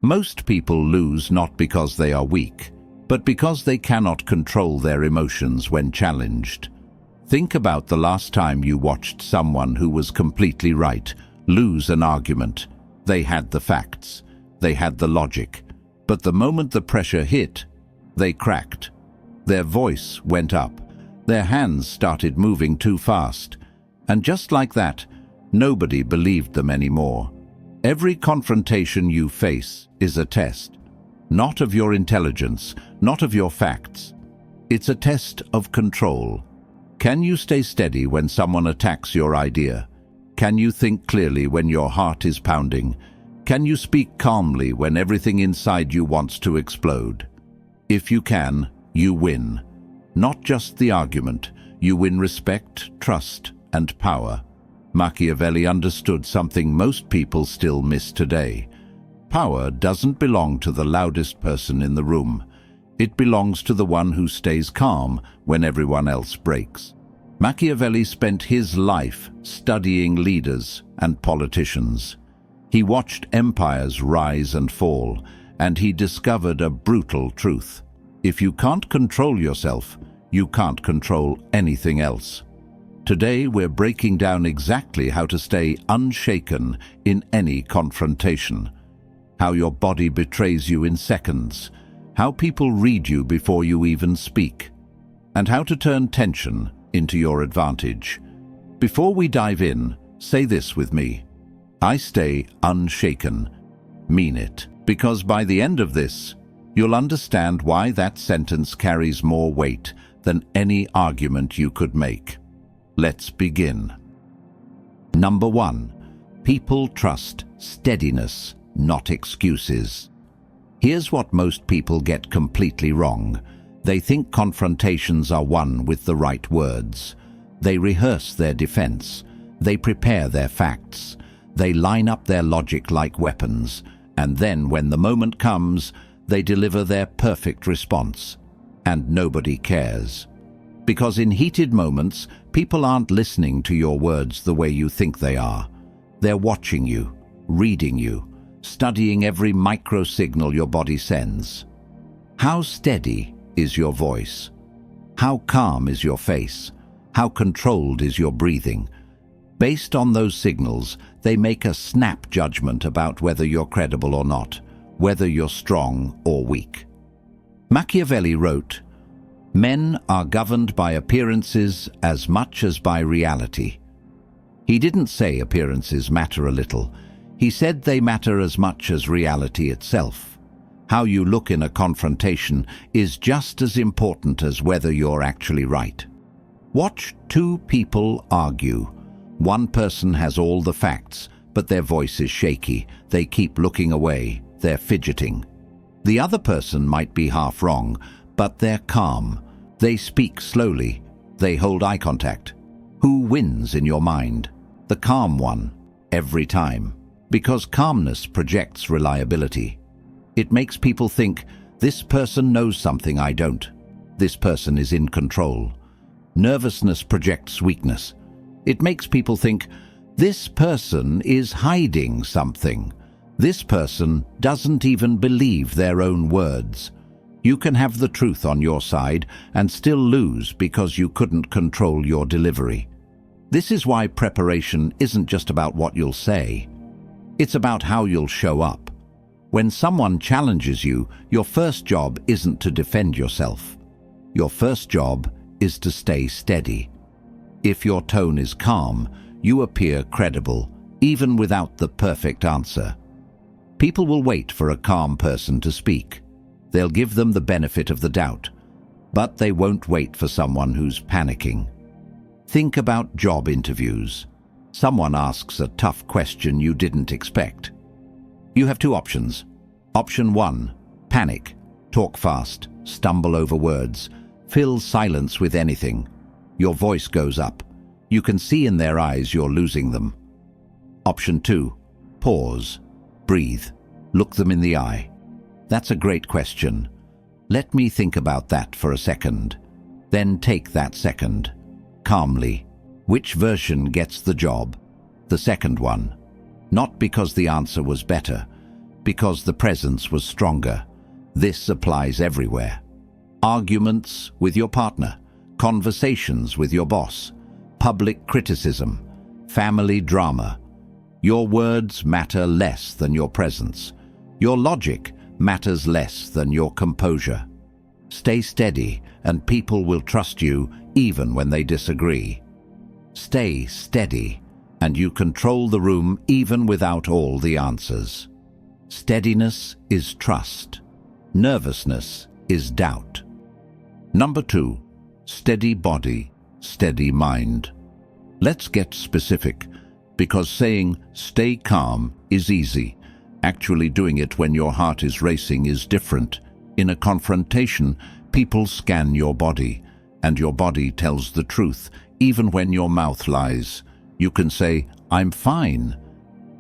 Most people lose not because they are weak, but because they cannot control their emotions when challenged. Think about the last time you watched someone who was completely right lose an argument. They had the facts, they had the logic, but the moment the pressure hit, they cracked. Their voice went up, their hands started moving too fast, and just like that, nobody believed them anymore. Every confrontation you face is a test, not of your intelligence, not of your facts. It's a test of control. Can you stay steady when someone attacks your idea? Can you think clearly when your heart is pounding? Can you speak calmly when everything inside you wants to explode? If you can, you win. Not just the argument, you win respect, trust, and power. Machiavelli understood something most people still miss today. Power doesn't belong to the loudest person in the room. It belongs to the one who stays calm when everyone else breaks. Machiavelli spent his life studying leaders and politicians. He watched empires rise and fall, and he discovered a brutal truth. If you can't control yourself, you can't control anything else. Today we're breaking down exactly how to stay unshaken in any confrontation. How your body betrays you in seconds, how people read you before you even speak, and how to turn tension into your advantage. Before we dive in, say this with me. I stay unshaken. Mean it, because by the end of this, you'll understand why that sentence carries more weight than any argument you could make. Let's begin. Number 1. People trust steadiness, not excuses. Here's what most people get completely wrong. They think confrontations are won with the right words. They rehearse their defense. They prepare their facts. They line up their logic like weapons. And then when the moment comes, they deliver their perfect response. And nobody cares. Because in heated moments, people aren't listening to your words the way you think they are. They're watching you, reading you, studying every micro-signal your body sends. How steady is your voice? How calm is your face? How controlled is your breathing? Based on those signals, they make a snap judgment about whether you're credible or not, whether you're strong or weak. Machiavelli wrote, "Men are governed by appearances as much as by reality." He didn't say appearances matter a little. He said they matter as much as reality itself. How you look in a confrontation is just as important as whether you're actually right. Watch two people argue. One person has all the facts, but their voice is shaky. They keep looking away. They're fidgeting. The other person might be half wrong, but they're calm. They speak slowly. They hold eye contact. Who wins in your mind? The calm one, every time. Because calmness projects reliability. It makes people think, this person knows something I don't. This person is in control. Nervousness projects weakness. It makes people think, this person is hiding something. This person doesn't even believe their own words. You can have the truth on your side and still lose because you couldn't control your delivery. This is why preparation isn't just about what you'll say. It's about how you'll show up. When someone challenges you, your first job isn't to defend yourself. Your first job is to stay steady. If your tone is calm, you appear credible, even without the perfect answer. People will wait for a calm person to speak. They'll give them the benefit of the doubt, but they won't wait for someone who's panicking. Think about job interviews. Someone asks a tough question you didn't expect. You have two options. Option 1, panic, talk fast, stumble over words, fill silence with anything. Your voice goes up. You can see in their eyes you're losing them. Option 2, pause, breathe, look them in the eye. That's a great question. Let me think about that for a second. Then take that second. Calmly. Which version gets the job? The second one. Not because the answer was better, because the presence was stronger. This applies everywhere. Arguments with your partner, conversations with your boss, public criticism, family drama. Your words matter less than your presence. Your logic matters less than your composure. Stay steady, and people will trust you even when they disagree. Stay steady, and you control the room even without all the answers. Steadiness is trust. Nervousness is doubt. Number 2, steady body, steady mind. Let's get specific, because saying stay calm is easy. Actually doing it when your heart is racing is different. In a confrontation, people scan your body, and your body tells the truth, even when your mouth lies. You can say, "I'm fine."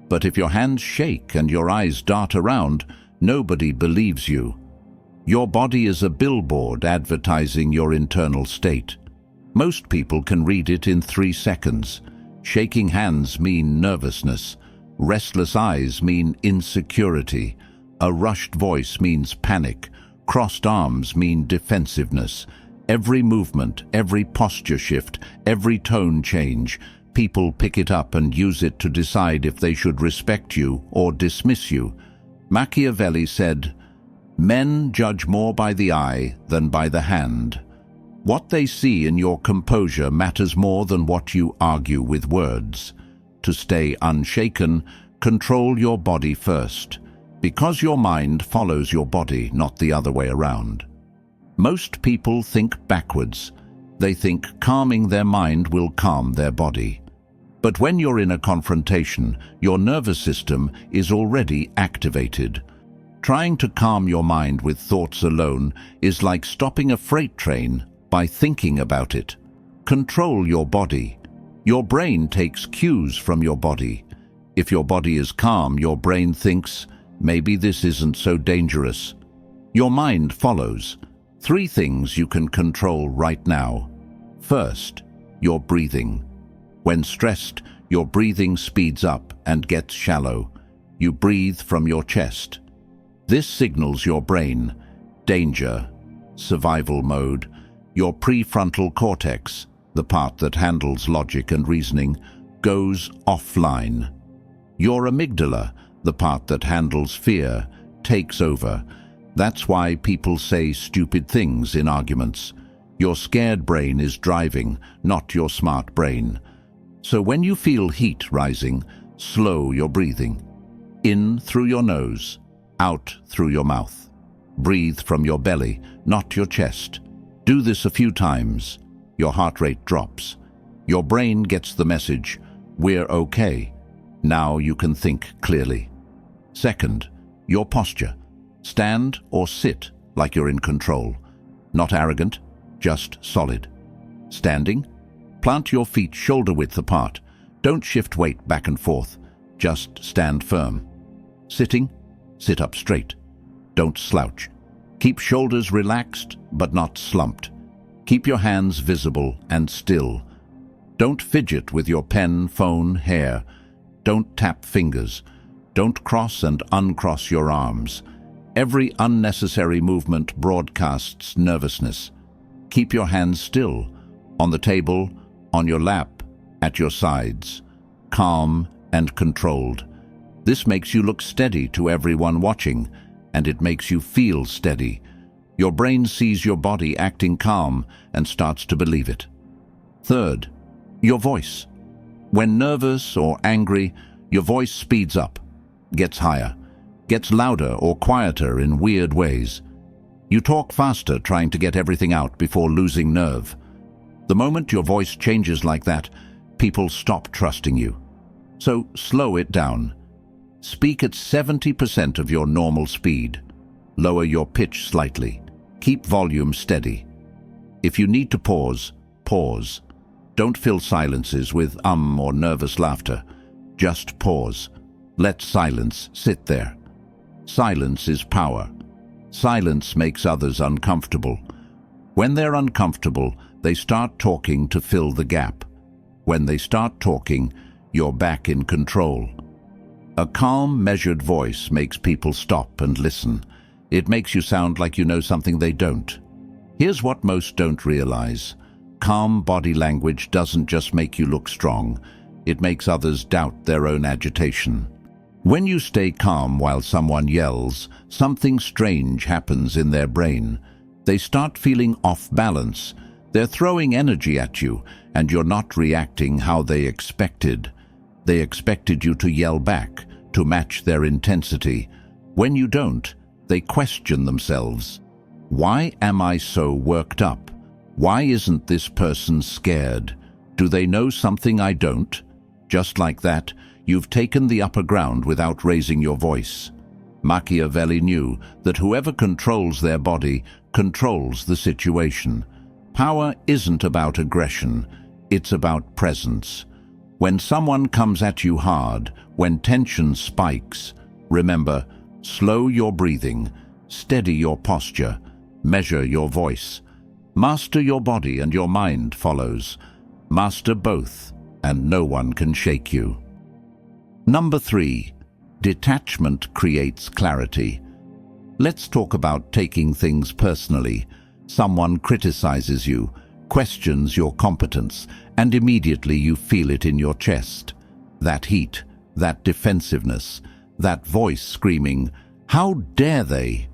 But if your hands shake and your eyes dart around, nobody believes you. Your body is a billboard advertising your internal state. Most people can read it in 3 seconds. Shaking hands mean nervousness. Restless eyes mean insecurity. A rushed voice means panic. Crossed arms mean defensiveness. Every movement, every posture shift, every tone change, people pick it up and use it to decide if they should respect you or dismiss you. Machiavelli said, "Men judge more by the eye than by the hand." What they see in your composure matters more than what you argue with words. To stay unshaken, control your body first, because your mind follows your body, not the other way around. Most people think backwards. They think calming their mind will calm their body. But when you're in a confrontation, your nervous system is already activated. Trying to calm your mind with thoughts alone is like stopping a freight train by thinking about it. Control your body. Your brain takes cues from your body. If your body is calm, your brain thinks, maybe this isn't so dangerous. Your mind follows. 3 things you can control right now. First, your breathing. When stressed, your breathing speeds up and gets shallow. You breathe from your chest. This signals your brain, danger, survival mode. Your prefrontal cortex, the part that handles logic and reasoning, goes offline. Your amygdala, the part that handles fear, takes over. That's why people say stupid things in arguments. Your scared brain is driving, not your smart brain. So when you feel heat rising, slow your breathing. In through your nose, out through your mouth. Breathe from your belly, not your chest. Do this a few times. Your heart rate drops. Your brain gets the message, we're okay. Now you can think clearly. Second, your posture. Stand or sit like you're in control. Not arrogant, just solid. Standing, plant your feet shoulder-width apart. Don't shift weight back and forth. Just stand firm. Sitting, sit up straight. Don't slouch. Keep shoulders relaxed, but not slumped. Keep your hands visible and still. Don't fidget with your pen, phone, hair. Don't tap fingers. Don't cross and uncross your arms. Every unnecessary movement broadcasts nervousness. Keep your hands still, on the table, on your lap, at your sides, calm and controlled. This makes you look steady to everyone watching, and it makes you feel steady. Your brain sees your body acting calm and starts to believe it. Third, your voice. When nervous or angry, your voice speeds up, gets higher, gets louder or quieter in weird ways. You talk faster, trying to get everything out before losing nerve. The moment your voice changes like that, people stop trusting you. So slow it down. Speak at 70% of your normal speed. Lower your pitch slightly. Keep volume steady. If you need to pause, pause. Don't fill silences with or nervous laughter. Just pause. Let silence sit there. Silence is power. Silence makes others uncomfortable. When they're uncomfortable, they start talking to fill the gap. When they start talking, you're back in control. A calm, measured voice makes people stop and listen. It makes you sound like you know something they don't. Here's what most don't realize. Calm body language doesn't just make you look strong. It makes others doubt their own agitation. When you stay calm while someone yells, something strange happens in their brain. They start feeling off balance. They're throwing energy at you, and you're not reacting how they expected. They expected you to yell back, to match their intensity. When you don't, they question themselves. Why am I so worked up? Why isn't this person scared? Do they know something I don't? Just like that, you've taken the upper ground without raising your voice. Machiavelli knew that whoever controls their body controls the situation. Power isn't about aggression, it's about presence. When someone comes at you hard, when tension spikes, remember, slow your breathing, steady your posture, measure your voice. Master your body and your mind follows. Master both, and no one can shake you. Number 3. Detachment creates clarity. Let's talk about taking things personally. Someone criticizes you, questions your competence, and immediately you feel it in your chest. That heat, that defensiveness, that voice screaming, "How dare they?"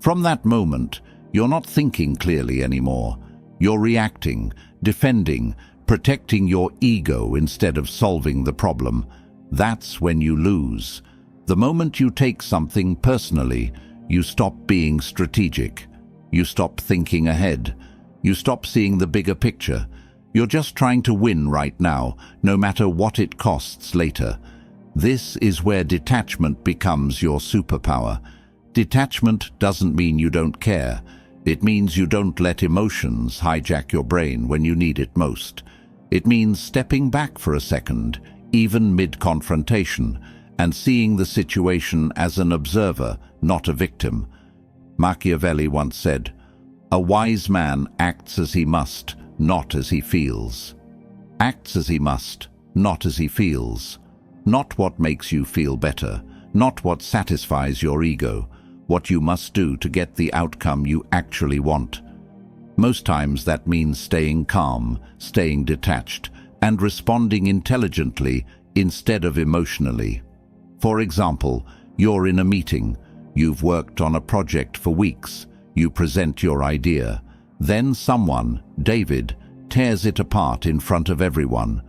From that moment, you're not thinking clearly anymore. You're reacting, defending, protecting your ego instead of solving the problem. That's when you lose. The moment you take something personally, you stop being strategic. You stop thinking ahead. You stop seeing the bigger picture. You're just trying to win right now, no matter what it costs later. This is where detachment becomes your superpower. Detachment doesn't mean you don't care. It means you don't let emotions hijack your brain when you need it most. It means stepping back for a second, even mid-confrontation, and seeing the situation as an observer, not a victim. Machiavelli once said, "A wise man acts as he must, not as he feels." Acts as he must, not as he feels. Not what makes you feel better, not what satisfies your ego, what you must do to get the outcome you actually want. Most times that means staying calm, staying detached, and responding intelligently instead of emotionally. For example, you're in a meeting. You've worked on a project for weeks. You present your idea. Then someone, David, tears it apart in front of everyone.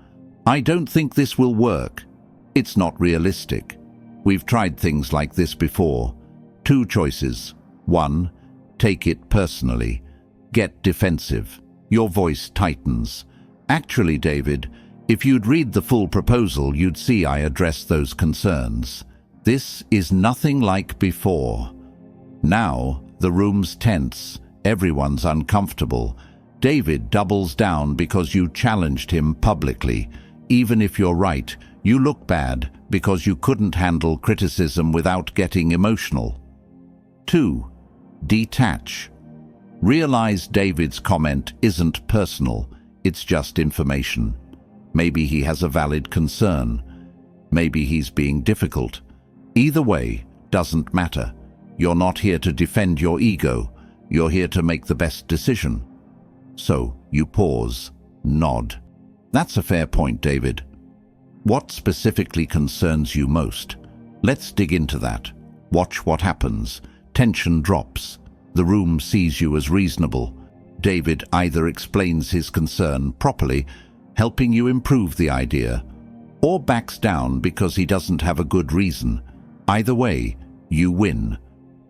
"I don't think this will work. It's not realistic." We've tried things like this before. Two choices. 1. Take it personally. Get defensive. Your voice tightens. "Actually, David, if you'd read the full proposal, you'd see I address those concerns. This is nothing like before." Now, the room's tense. Everyone's uncomfortable. David doubles down because you challenged him publicly. Even if you're right, you look bad because you couldn't handle criticism without getting emotional. 2. Detach. Realize David's comment isn't personal, it's just information. Maybe he has a valid concern. Maybe he's being difficult. Either way, doesn't matter. You're not here to defend your ego. You're here to make the best decision. So, you pause, nod. "That's a fair point, David. What specifically concerns you most? Let's dig into that." Watch what happens. Tension drops. The room sees you as reasonable. David either explains his concern properly, helping you improve the idea, or backs down because he doesn't have a good reason. Either way, you win.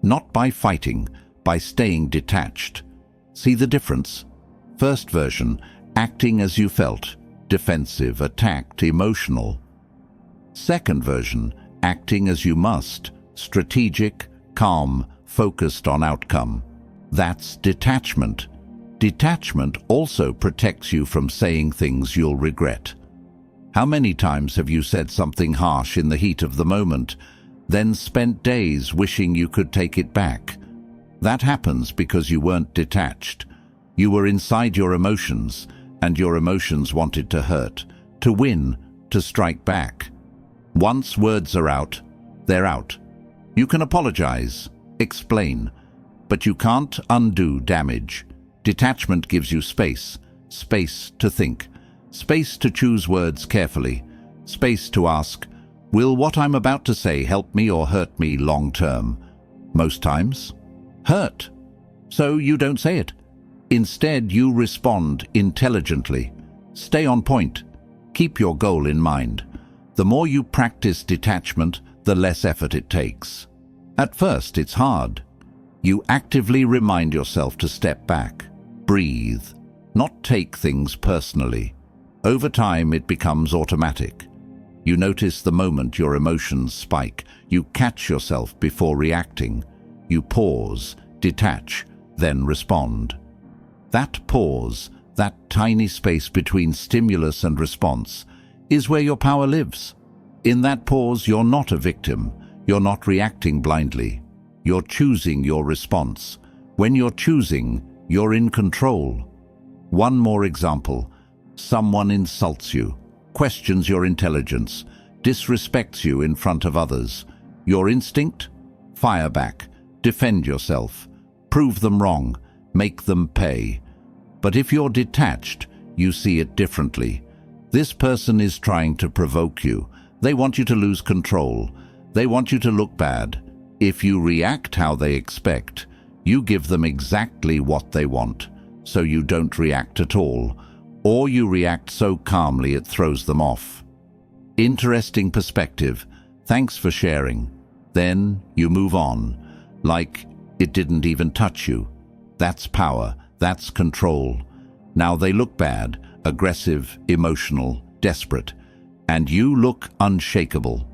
Not by fighting, by staying detached. See the difference? First version, acting as you felt, defensive, attacked, emotional. Second version, acting as you must, strategic, calm, focused on outcome. That's detachment. Detachment also protects you from saying things you'll regret. How many times have you said something harsh in the heat of the moment, then spent days wishing you could take it back? That happens because you weren't detached. You were inside your emotions, and your emotions wanted to hurt, to win, to strike back. Once words are out, they're out. You can apologize, explain, but you can't undo damage. Detachment gives you space, space to think, space to choose words carefully, space to ask, will what I'm about to say help me or hurt me long term? Most times, hurt. So you don't say it. Instead, you respond intelligently. Stay on point. Keep your goal in mind. The more you practice detachment, the less effort it takes. At first, it's hard. You actively remind yourself to step back, breathe, not take things personally. Over time, it becomes automatic. You notice the moment your emotions spike. You catch yourself before reacting. You pause, detach, then respond. That pause, that tiny space between stimulus and response, is where your power lives. In that pause, you're not a victim. You're not reacting blindly. You're choosing your response. When you're choosing, you're in control. One more example. Someone insults you, questions your intelligence, disrespects you in front of others. Your instinct? Fire back, defend yourself, prove them wrong, make them pay. But if you're detached, you see it differently. This person is trying to provoke you. They want you to lose control. They want you to look bad. If you react how they expect, you give them exactly what they want, so you don't react at all, or you react so calmly it throws them off. Interesting perspective. Thanks for sharing. Then you move on, like it didn't even touch you. That's power. That's control. Now they look bad, aggressive, emotional, desperate, and you look unshakable.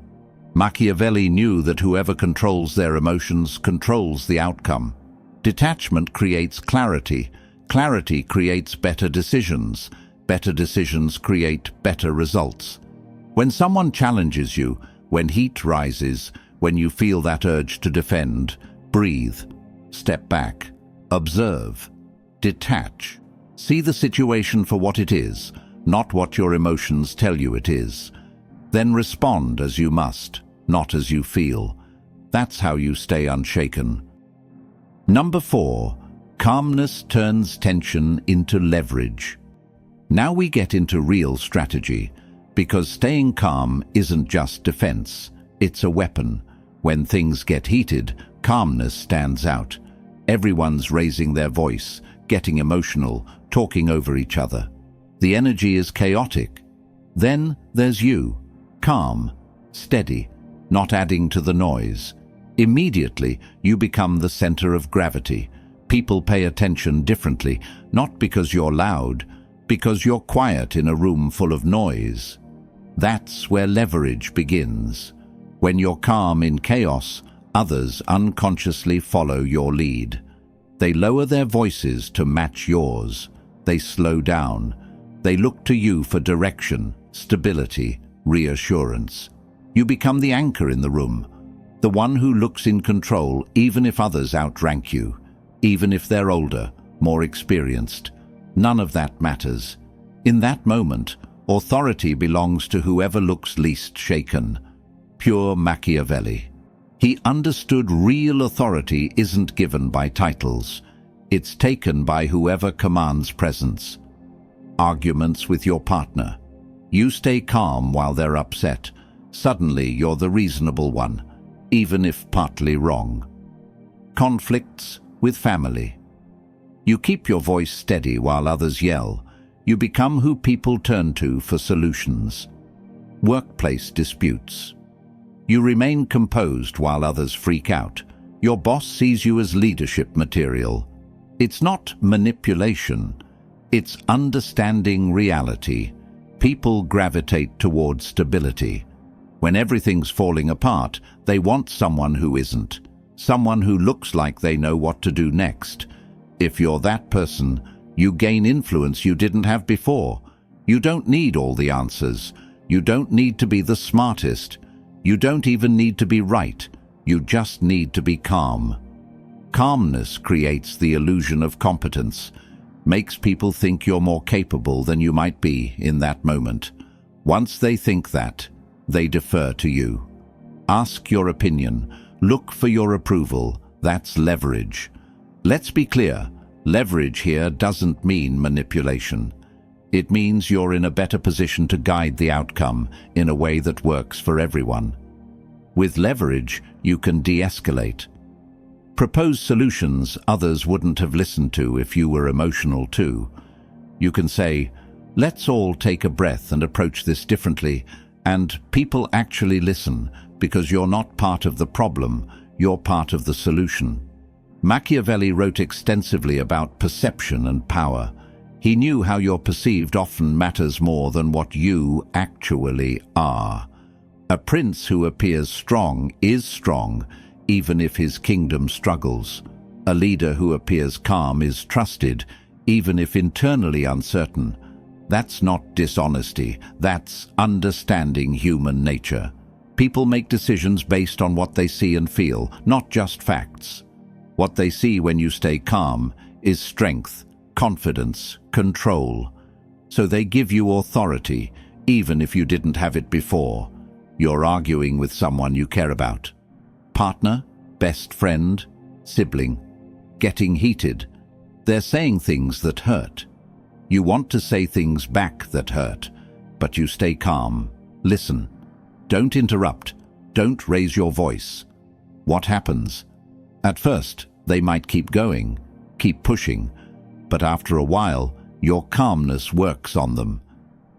Machiavelli knew that whoever controls their emotions controls the outcome. Detachment creates clarity. Clarity creates better decisions. Better decisions create better results. When someone challenges you, when heat rises, when you feel that urge to defend, breathe, step back, observe, detach. See the situation for what it is, not what your emotions tell you it is. Then respond as you must, not as you feel. That's how you stay unshaken. Number 4, calmness turns tension into leverage. Now we get into real strategy, because staying calm isn't just defense, it's a weapon. When things get heated, calmness stands out. Everyone's raising their voice, getting emotional, talking over each other. The energy is chaotic. Then there's you, calm, steady, not adding to the noise. Immediately, you become the center of gravity. People pay attention differently, not because you're loud, because you're quiet in a room full of noise. That's where leverage begins. When you're calm in chaos, others unconsciously follow your lead. They lower their voices to match yours. They slow down. They look to you for direction, stability, reassurance. You become the anchor in the room, the one who looks in control even if others outrank you, even if they're older, more experienced. None of that matters. In that moment, authority belongs to whoever looks least shaken. Pure Machiavelli. He understood real authority isn't given by titles. It's taken by whoever commands presence. Arguments with your partner. You stay calm while they're upset. Suddenly you're the reasonable one, even if partly wrong. Conflicts with family. You keep your voice steady while others yell. You become who people turn to for solutions. Workplace disputes. You remain composed while others freak out. Your boss sees you as leadership material. It's not manipulation. It's understanding reality. People gravitate towards stability. When everything's falling apart, they want someone who isn't. Someone who looks like they know what to do next. If you're that person, you gain influence you didn't have before. You don't need all the answers. You don't need to be the smartest. You don't even need to be right. You just need to be calm. Calmness creates the illusion of competence, makes people think you're more capable than you might be in that moment. Once they think that, they defer to you. ask your opinion, look for your approval. That's leverage. Let's be clear, leverage here doesn't mean manipulation. It means you're in a better position to guide the outcome in a way that works for everyone. With leverage, you can de-escalate. Propose solutions others wouldn't have listened to if you were emotional too. You can say, let's all take a breath and approach this differently, and people actually listen because you're not part of the problem, you're part of the solution. Machiavelli wrote extensively about perception and power. He knew how you're perceived often matters more than what you actually are. A prince who appears strong is strong, even if his kingdom struggles. A leader who appears calm is trusted, even if internally uncertain. That's not dishonesty, that's understanding human nature. People make decisions based on what they see and feel, not just facts. What they see when you stay calm is strength, confidence, control. So they give you authority, even if you didn't have it before. You're arguing with someone you care about. Partner, best friend, sibling. Getting heated. They're saying things that hurt. You want to say things back that hurt, but you stay calm. Listen. Don't interrupt. Don't raise your voice. What happens? At first, they might keep going, keep pushing, but after a while, your calmness works on them.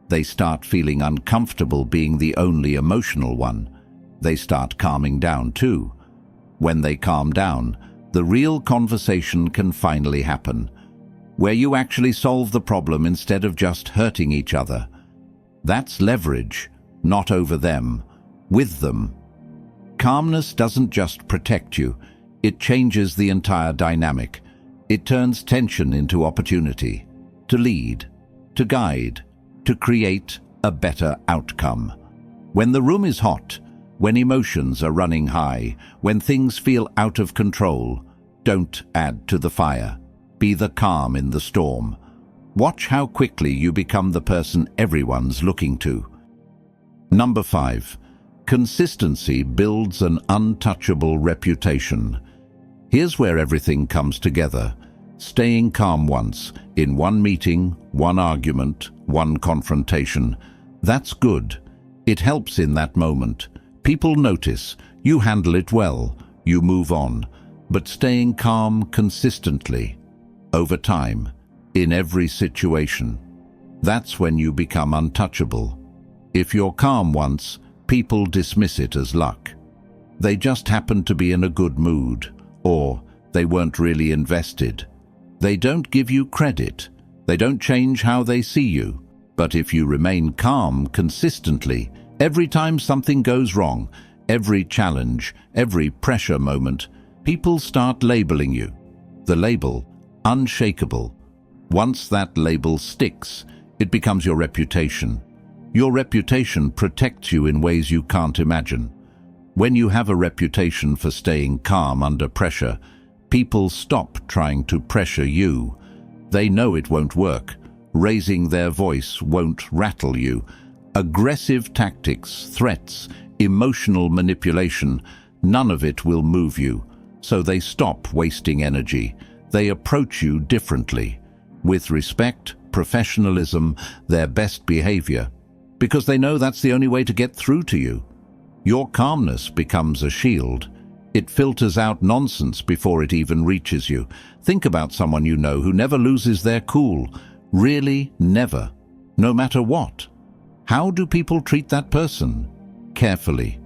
They start feeling uncomfortable being the only emotional one. They start calming down too. When they calm down, the real conversation can finally happen, where you actually solve the problem instead of just hurting each other. That's leverage, not over them, with them. Calmness doesn't just protect you, it changes the entire dynamic. It turns tension into opportunity, to lead, to guide, to create a better outcome. When the room is hot, when emotions are running high, when things feel out of control, don't add to the fire. Be the calm in the storm. Watch how quickly you become the person everyone's looking to. Number 5. Consistency builds an untouchable reputation. Here's where everything comes together. Staying calm once, in one meeting, one argument, one confrontation. That's good. It helps in that moment. People notice. You handle it well. You move on. But staying calm consistently, over time, in every situation, that's when you become untouchable. If you're calm once, people dismiss it as luck. They just happened to be in a good mood, or they weren't really invested. They don't give you credit. They don't change how they see you. But if you remain calm consistently, every time something goes wrong, every challenge, every pressure moment, people start labeling you. The label, unshakable. Once that label sticks, it becomes your reputation. Your reputation protects you in ways you can't imagine. When you have a reputation for staying calm under pressure, people stop trying to pressure you. They know it won't work. Raising their voice won't rattle you. Aggressive tactics, threats, emotional manipulation, none of it will move you. So they stop wasting energy. They approach you differently, with respect, professionalism, their best behavior, because they know that's the only way to get through to you. Your calmness becomes a shield. It filters out nonsense before it even reaches you. Think about someone you know who never loses their cool. Really, never. No matter what. How do people treat that person? Carefully,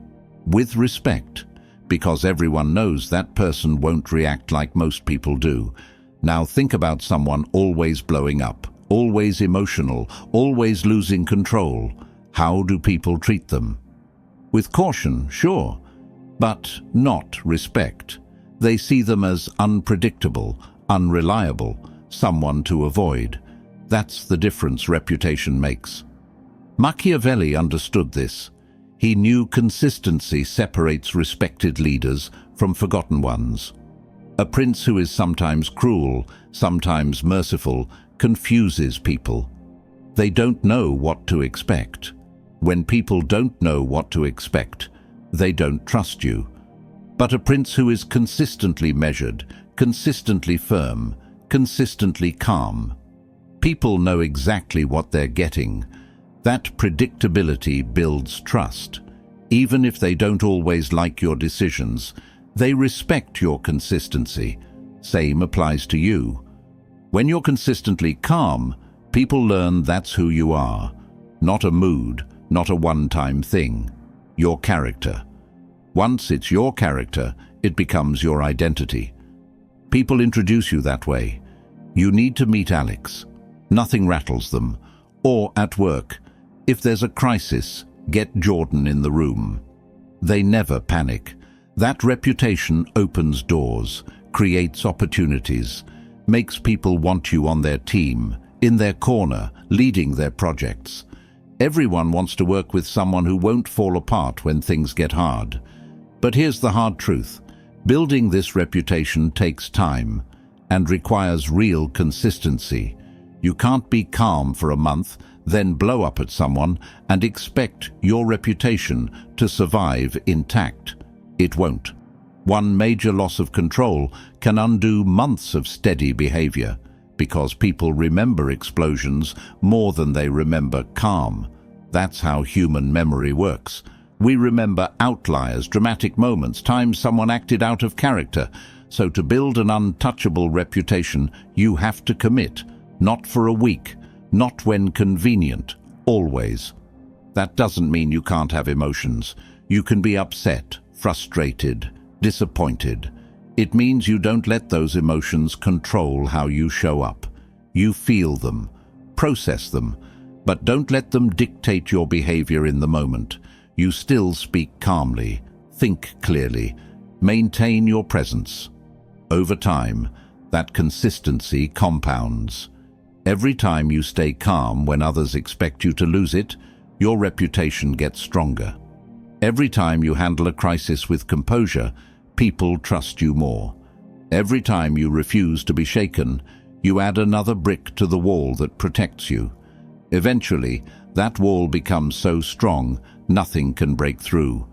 with respect, because everyone knows that person won't react like most people do. Now think about someone always blowing up, always emotional, always losing control. How do people treat them? With caution, sure, but not respect. They see them as unpredictable, unreliable, someone to avoid. That's the difference reputation makes. Machiavelli understood this. He knew consistency separates respected leaders from forgotten ones. A prince who is sometimes cruel, sometimes merciful, confuses people. They don't know what to expect. When people don't know what to expect, they don't trust you. But a prince who is consistently measured, consistently firm, consistently calm. People know exactly what they're getting. That predictability builds trust. Even if they don't always like your decisions, they respect your consistency. Same applies to you. When you're consistently calm, people learn that's who you are. Not a mood, not a one-time thing. Your character. Once it's your character, it becomes your identity. People introduce you that way. You need to meet Alex. Nothing rattles them. Or at work, if there's a crisis, get Jordan in the room. They never panic. That reputation opens doors, creates opportunities, makes people want you on their team, in their corner, leading their projects. Everyone wants to work with someone who won't fall apart when things get hard. But here's the hard truth. Building this reputation takes time and requires real consistency. You can't be calm for a month, then blow up at someone and expect your reputation to survive intact. It won't. One major loss of control can undo months of steady behavior, because people remember explosions more than they remember calm. That's how human memory works. We remember outliers, dramatic moments, times someone acted out of character. So to build an untouchable reputation, you have to commit, not for a week, not when convenient, always. That doesn't mean you can't have emotions. You can be upset, frustrated, disappointed. It means you don't let those emotions control how you show up. You feel them, process them, but don't let them dictate your behavior in the moment. You still speak calmly, think clearly, maintain your presence. Over time, that consistency compounds. Every time you stay calm when others expect you to lose it, your reputation gets stronger. Every time you handle a crisis with composure, people trust you more. Every time you refuse to be shaken, you add another brick to the wall that protects you. Eventually, that wall becomes so strong, nothing can break through.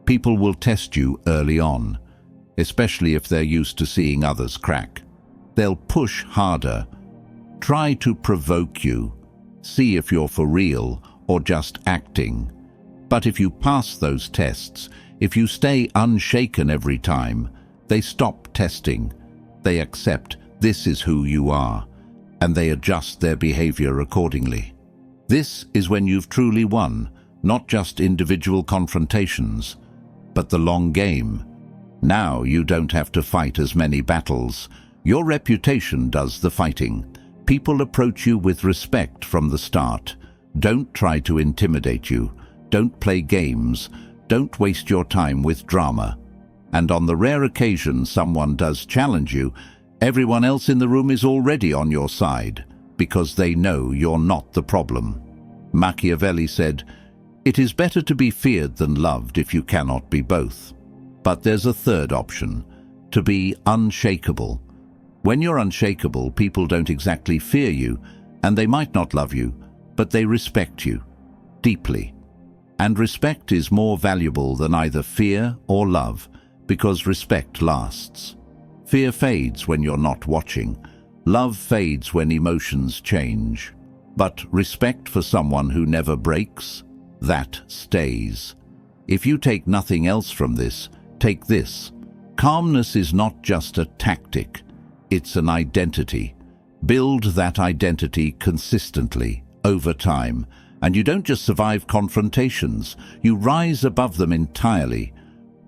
People will test you early on, especially if they're used to seeing others crack. They'll push harder, try to provoke you, see if you're for real or just acting. But if you pass those tests, if you stay unshaken every time, they stop testing. They accept this is who you are, and they adjust their behavior accordingly. This is when you've truly won, not just individual confrontations, but the long game. Now you don't have to fight as many battles. Your reputation does the fighting. People approach you with respect from the start. Don't try to intimidate you. Don't play games. Don't waste your time with drama. And on the rare occasion someone does challenge you, everyone else in the room is already on your side, because they know you're not the problem. Machiavelli said, "It is better to be feared than loved if you cannot be both." But there's a third option, to be unshakable. When you're unshakable, people don't exactly fear you, and they might not love you, but they respect you deeply. And respect is more valuable than either fear or love, because respect lasts. Fear fades when you're not watching. Love fades when emotions change. But respect for someone who never breaks, that stays. If you take nothing else from this, take this. Calmness is not just a tactic, it's an identity. Build that identity consistently, over time, and you don't just survive confrontations, you rise above them entirely.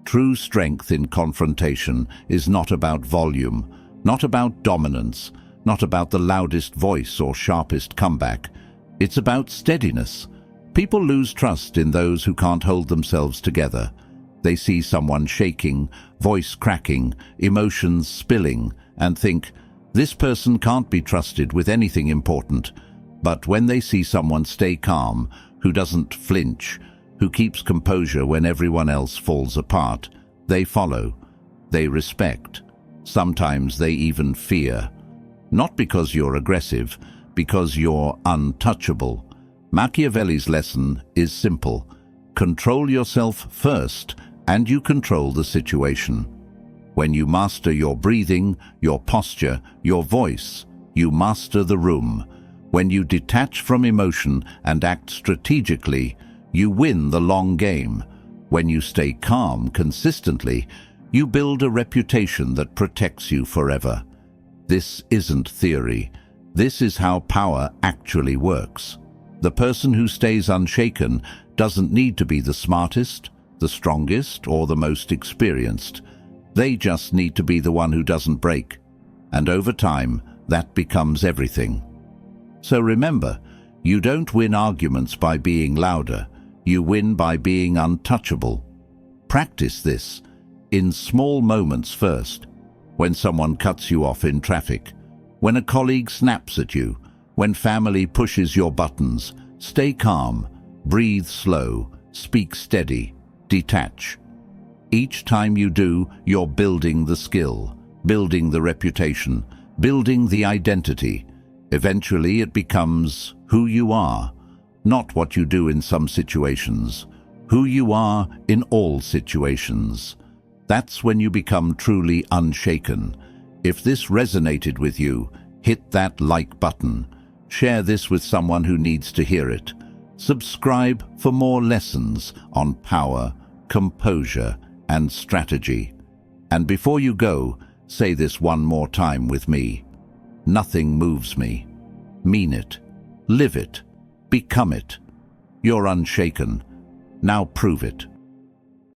True strength in confrontation is not about volume, not about dominance, not about the loudest voice or sharpest comeback. It's about steadiness. People lose trust in those who can't hold themselves together. They see someone shaking, voice cracking, emotions spilling, and think, this person can't be trusted with anything important. But when they see someone stay calm, who doesn't flinch, who keeps composure when everyone else falls apart, they follow, they respect. Sometimes they even fear. Not because you're aggressive, because you're untouchable. Machiavelli's lesson is simple. Control yourself first, and you control the situation. When you master your breathing, your posture, your voice, you master the room. When you detach from emotion and act strategically, you win the long game. When you stay calm consistently, you build a reputation that protects you forever. This isn't theory. This is how power actually works. The person who stays unshaken doesn't need to be the smartest, the strongest, or the most experienced. They just need to be the one who doesn't break. And over time, that becomes everything. So remember, you don't win arguments by being louder. You win by being untouchable. Practice this in small moments first. When someone cuts you off in traffic, when a colleague snaps at you, when family pushes your buttons, stay calm, breathe slow, speak steady, detach. Each time you do, you're building the skill, building the reputation, building the identity. Eventually it becomes who you are, not what you do in some situations, who you are in all situations. That's when you become truly unshaken. If this resonated with you, hit that like button. Share this with someone who needs to hear it. Subscribe for more lessons on power, composure, and strategy. And before you go, say this one more time with me. Nothing moves me. Mean it. Live it. Become it. You're unshaken. Now prove it.